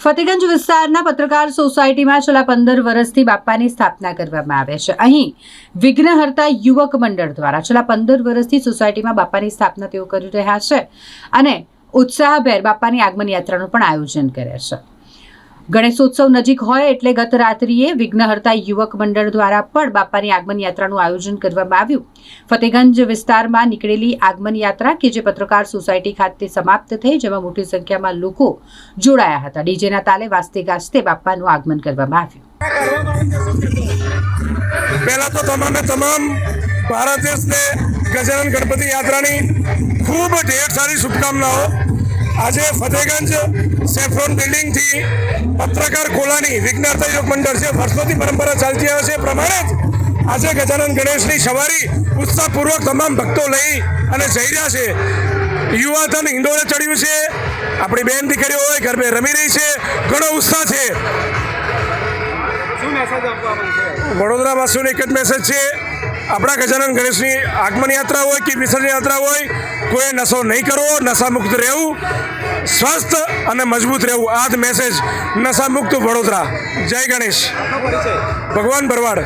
ફતેગંજ વિસ્તારના પત્રકાર સોસાયટીમાં છેલ્લા 15 વર્ષથી બાપાની સ્થાપના કરવામાં આવે છે। અહીં વિઘ્નહર્તા યુવક મંડળ દ્વારા છેલ્લા 15 વર્ષથી સોસાયટીમાં બાપાની સ્થાપના તેઓ કરી રહ્યા છે અને ઉત્સાહભેર બાપાની આગમન યાત્રાનું પણ આયોજન કરે છે। ગણેશોત્સવ નજીક હોય એટલે ગત રાત્રિએ વિઘ્નહર્તા યુવક મંડળ દ્વારા પણ બાપાની આગમન યાત્રાનું આયોજન કરવામાં આવ્યું। ફતેગંજ વિસ્તારમાં નીકળેલી આગમન યાત્રા કે જે પત્રકાર સોસાયટી ખાતે સમાપ્ત થઈ, જેમાં મોટી સંખ્યામાં લોકો જોડાયા હતા। ડીજેના તાલે વાજતે ગાજતે બાપાનું આગમન કરવામાં આવ્યું। पहला तो तमाम भारत देश ने गजानन गणपति यात्रा खूब ढेर सारी शुभकामनाओं। आज फतेहगंज सेफ्रोन बिल्डिंग थी पत्रकार कोलानी विघ्नहर्ता युवक मंडल से वर्षों परंपरा चलती आवे छे प्रमाणे आज गजानन गणेश की सवारी उत्साहपूर्वक तमाम भक्तों लई अने जई रह्या छे। युवाधन हिंडोळे चढ़्युं छे, आपणी बेन दीकरीओ होय गरबे रमी रही है, घणो उत्साह है। वडोदरावासीओने एक ज मेसेज है, अपना गजानन गणेश की आगमन यात्रा हो कि विसर्जन यात्रा हो, कोई नशो नहीं करो, नशा मुक्त रहू, स्वस्थ और मजबूत रहू। आज मेसेज नशा मुक्त वडोदरा। जय गणेश। भगवान भरवाड़।